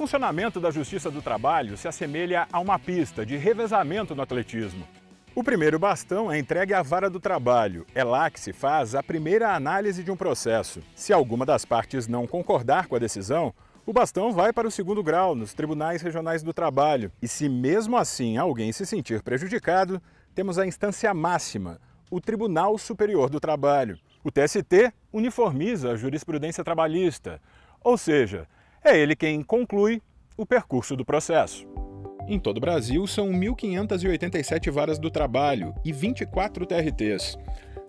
funcionamento da Justiça do Trabalho se assemelha a uma pista de revezamento no atletismo. O primeiro bastão é entregue à vara do trabalho. É lá que se faz a primeira análise de um processo. Se alguma das partes não concordar com a decisão, o bastão vai para o segundo grau, nos tribunais regionais do trabalho. E se mesmo assim alguém se sentir prejudicado, temos a instância máxima, o Tribunal Superior do Trabalho. O TST uniformiza a jurisprudência trabalhista, ou seja, é ele quem conclui o percurso do processo. Em todo o Brasil, são 1.587 varas do trabalho e 24 TRTs.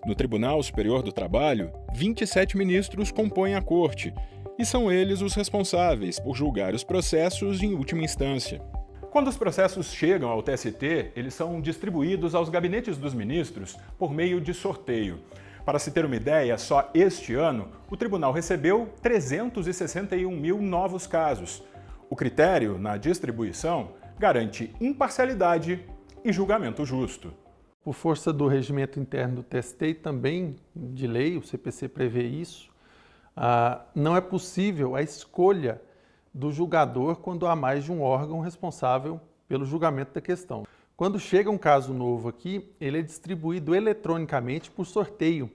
No Tribunal Superior do Trabalho, 27 ministros compõem a corte, e são eles os responsáveis por julgar os processos em última instância. Quando os processos chegam ao TST, eles são distribuídos aos gabinetes dos ministros por meio de sorteio. Para se ter uma ideia, só este ano, o tribunal recebeu 361 mil novos casos. O critério na distribuição garante imparcialidade e julgamento justo. Por força do regimento interno do TST e também de lei, o CPC prevê isso, não é possível a escolha do julgador quando há mais de um órgão responsável pelo julgamento da questão. Quando chega um caso novo aqui, ele é distribuído eletronicamente por sorteio.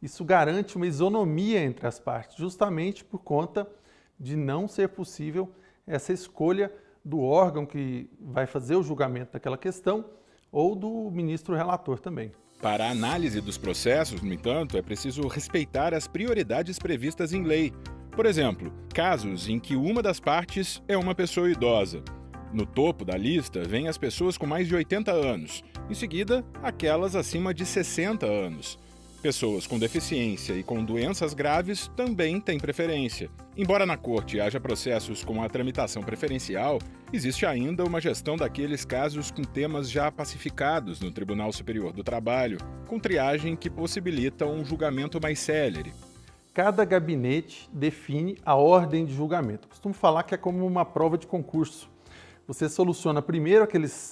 Isso garante uma isonomia entre as partes, justamente por conta de não ser possível essa escolha do órgão que vai fazer o julgamento daquela questão ou do ministro relator também. Para a análise dos processos, no entanto, é preciso respeitar as prioridades previstas em lei. Por exemplo, casos em que uma das partes é uma pessoa idosa. No topo da lista vêm as pessoas com mais de 80 anos, em seguida, aquelas acima de 60 anos. Pessoas com deficiência e com doenças graves também têm preferência. Embora na corte haja processos com a tramitação preferencial, existe ainda uma gestão daqueles casos com temas já pacificados no Tribunal Superior do Trabalho, com triagem que possibilita um julgamento mais célere. Cada gabinete define a ordem de julgamento. Costumo falar que é como uma prova de concurso. Você soluciona primeiro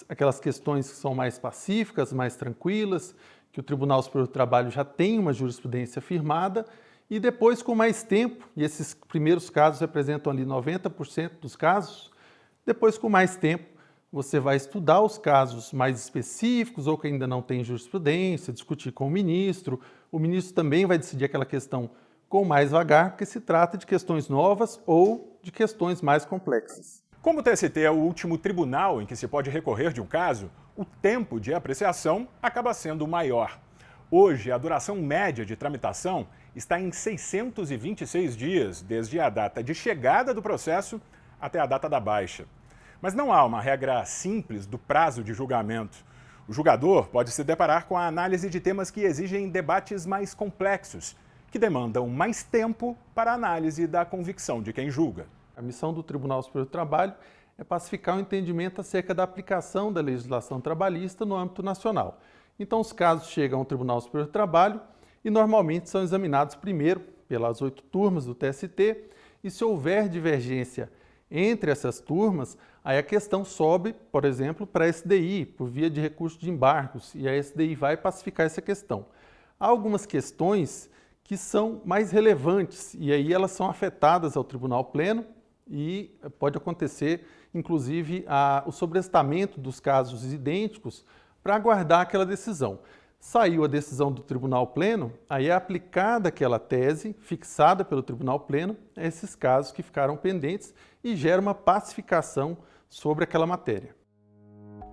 aquelas questões que são mais pacíficas, mais tranquilas, que o Tribunal Superior do Trabalho já tem uma jurisprudência firmada, e depois, com mais tempo, e esses primeiros casos representam ali 90% dos casos, depois, com mais tempo, você vai estudar os casos mais específicos ou que ainda não tem jurisprudência, discutir com o ministro também vai decidir aquela questão com mais vagar, porque se trata de questões novas ou de questões mais complexas. Como o TST é o último tribunal em que se pode recorrer de um caso, o tempo de apreciação acaba sendo maior. Hoje, a duração média de tramitação está em 626 dias, desde a data de chegada do processo até a data da baixa. Mas não há uma regra simples do prazo de julgamento. O julgador pode se deparar com a análise de temas que exigem debates mais complexos, que demandam mais tempo para a análise da convicção de quem julga. A missão do Tribunal Superior do Trabalho é pacificar o entendimento acerca da aplicação da legislação trabalhista no âmbito nacional. Então, os casos chegam ao Tribunal Superior do Trabalho e normalmente são examinados primeiro pelas 8 turmas do TST e se houver divergência entre essas turmas, aí a questão sobe, por exemplo, para a SDI, por via de recurso de embargos, e a SDI vai pacificar essa questão. Há algumas questões que são mais relevantes e aí elas são afetadas ao Tribunal Pleno e pode acontecer, inclusive, o sobrestamento dos casos idênticos para aguardar aquela decisão. Saiu a decisão do Tribunal Pleno, aí é aplicada aquela tese fixada pelo Tribunal Pleno a esses casos que ficaram pendentes e gera uma pacificação sobre aquela matéria.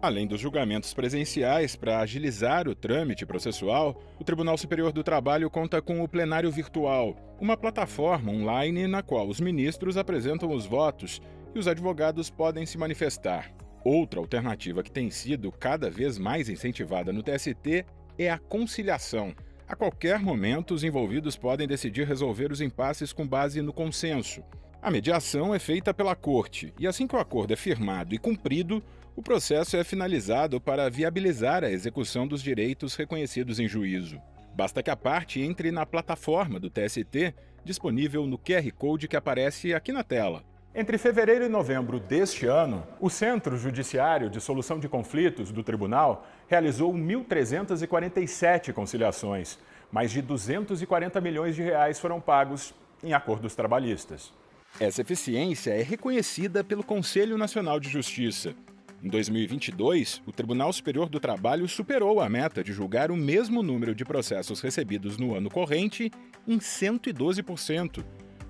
Além dos julgamentos presenciais, para agilizar o trâmite processual, o Tribunal Superior do Trabalho conta com o Plenário Virtual, uma plataforma online na qual os ministros apresentam os votos e os advogados podem se manifestar. Outra alternativa que tem sido cada vez mais incentivada no TST é a conciliação. A qualquer momento, os envolvidos podem decidir resolver os impasses com base no consenso. A mediação é feita pela Corte e assim que o acordo é firmado e cumprido, o processo é finalizado para viabilizar a execução dos direitos reconhecidos em juízo. Basta que a parte entre na plataforma do TST, disponível no QR Code que aparece aqui na tela. Entre fevereiro e novembro deste ano, o Centro Judiciário de Solução de Conflitos do Tribunal realizou 1.347 conciliações. Mais de 240 milhões de reais foram pagos em acordos trabalhistas. Essa eficiência é reconhecida pelo Conselho Nacional de Justiça. Em 2022, o Tribunal Superior do Trabalho superou a meta de julgar o mesmo número de processos recebidos no ano corrente em 112%.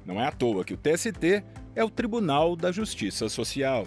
Não é à toa que o TST é o Tribunal da Justiça Social.